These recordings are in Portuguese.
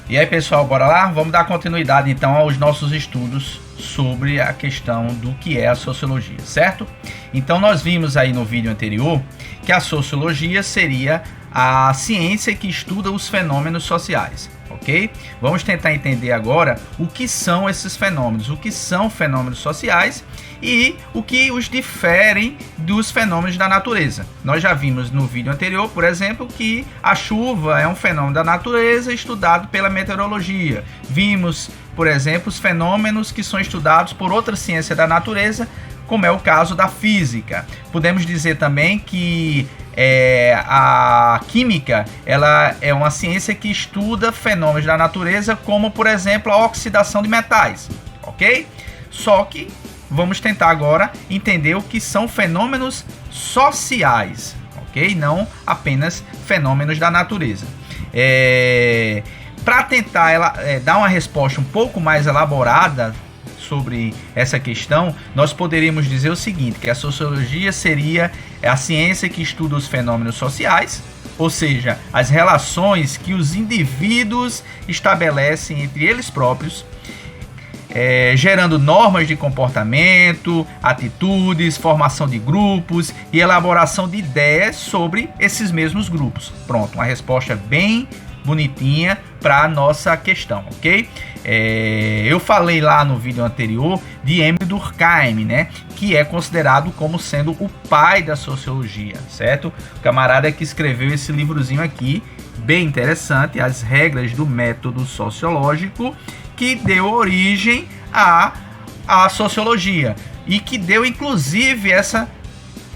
E aí, pessoal, bora lá? Vamos dar continuidade então aos nossos estudos sobre a questão do que é a sociologia, certo? Então nós vimos aí no vídeo anterior que a sociologia seria a ciência que estuda os fenômenos sociais, ok? Vamos tentar entender agora o que são esses fenômenos, o que são fenômenos sociais e o que os diferem dos fenômenos da natureza. Nós já vimos no vídeo anterior, por exemplo, que a chuva é um fenômeno da natureza estudado pela meteorologia. Vimos, por exemplo, os fenômenos que são estudados por outra ciência da natureza, como é o caso da física. Podemos dizer também que a química ela é uma ciência que estuda fenômenos da natureza, como, por exemplo, a oxidação de metais, ok? Só que vamos tentar agora entender o que são fenômenos sociais, ok? Não apenas fenômenos da natureza. Para tentar dar uma resposta um pouco mais elaborada sobre essa questão, nós poderíamos dizer o seguinte, que a sociologia seria a ciência que estuda os fenômenos sociais, ou seja, as relações que os indivíduos estabelecem entre eles próprios, gerando normas de comportamento, atitudes, formação de grupos e elaboração de ideias sobre esses mesmos grupos. Pronto, uma resposta bem bonitinha para a nossa questão, ok? Eu falei lá no vídeo anterior de Emile Durkheim, né? Que é considerado como sendo o pai da sociologia, certo? O camarada que escreveu esse livrozinho aqui, bem interessante, As Regras do Método Sociológico, que deu origem à sociologia e que deu inclusive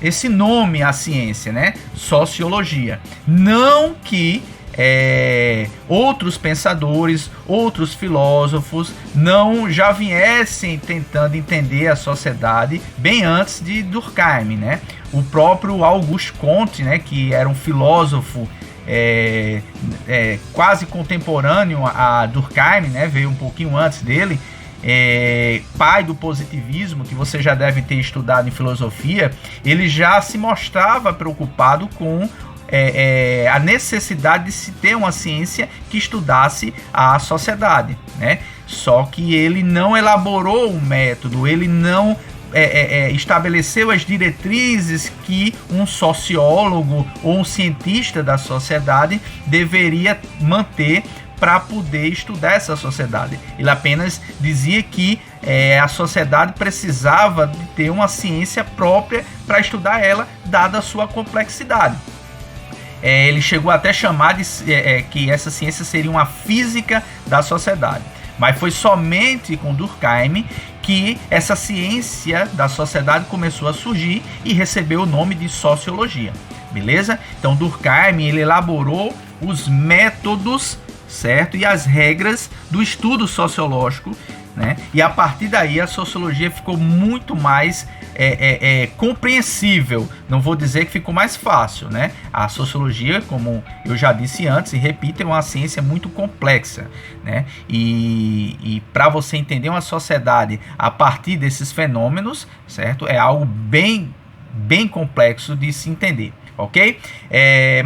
esse nome à ciência, né? Sociologia. Não que outros pensadores, outros filósofos não já viessem tentando entender a sociedade bem antes de Durkheim, né? O próprio Auguste Comte, né, que era um filósofo quase contemporâneo a Durkheim, né, veio um pouquinho antes dele, pai do positivismo, que você já deve ter estudado em filosofia. Ele já se mostrava preocupado com a necessidade de se ter uma ciência que estudasse a sociedade, né? Só que ele não elaborou um método, ele não estabeleceu as diretrizes que um sociólogo ou um cientista da sociedade deveria manter para poder estudar essa sociedade. Ele apenas dizia que a sociedade precisava de ter uma ciência própria para estudar ela, dada a sua complexidade. Ele chegou até a chamar que essa ciência seria uma física da sociedade. Mas foi somente com Durkheim que essa ciência da sociedade começou a surgir e recebeu o nome de sociologia. Beleza? Então Durkheim ele elaborou os métodos, certo? E as regras do estudo sociológico, né? E a partir daí a sociologia ficou muito mais compreensível. Não vou dizer que ficou mais fácil, né? A sociologia, como eu já disse antes e repito, é uma ciência muito complexa, né? E para você entender uma sociedade a partir desses fenômenos, certo? É algo bem complexo de se entender, ok?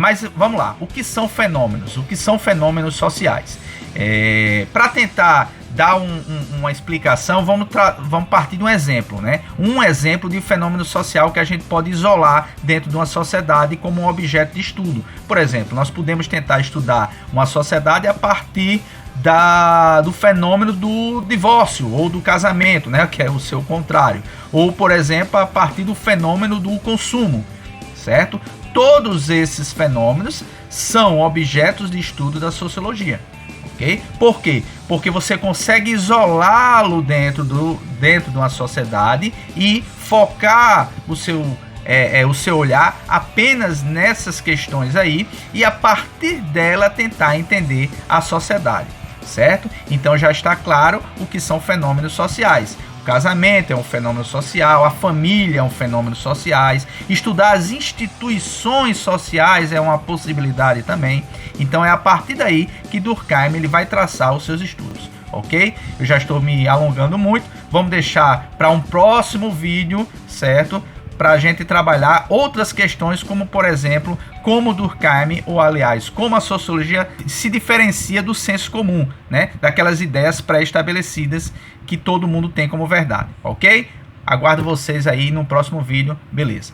Mas vamos lá, o que são fenômenos? O que são fenômenos sociais? Para tentar dar uma explicação, vamos partir de um exemplo, né? Um exemplo de fenômeno social que a gente pode isolar dentro de uma sociedade como um objeto de estudo. Por exemplo, nós podemos tentar estudar uma sociedade a partir do fenômeno do divórcio ou do casamento, né? Que é o seu contrário. Ou, por exemplo, a partir do fenômeno do consumo, certo? Todos esses fenômenos são objetos de estudo da sociologia. Okay? Por quê? Porque você consegue isolá-lo dentro de uma sociedade e focar o seu olhar apenas nessas questões aí e a partir dela tentar entender a sociedade, certo? Então já está claro o que são fenômenos sociais. O casamento é um fenômeno social, a família é um fenômeno social, estudar as instituições sociais é uma possibilidade também. Então é a partir daí que Durkheim ele vai traçar os seus estudos, ok? Eu já estou me alongando muito, vamos deixar para um próximo vídeo, certo? para a gente trabalhar outras questões, como por exemplo, como Durkheim, ou aliás, como a sociologia se diferencia do senso comum, né? Daquelas ideias pré-estabelecidas que todo mundo tem como verdade, ok? Aguardo vocês aí no próximo vídeo, beleza?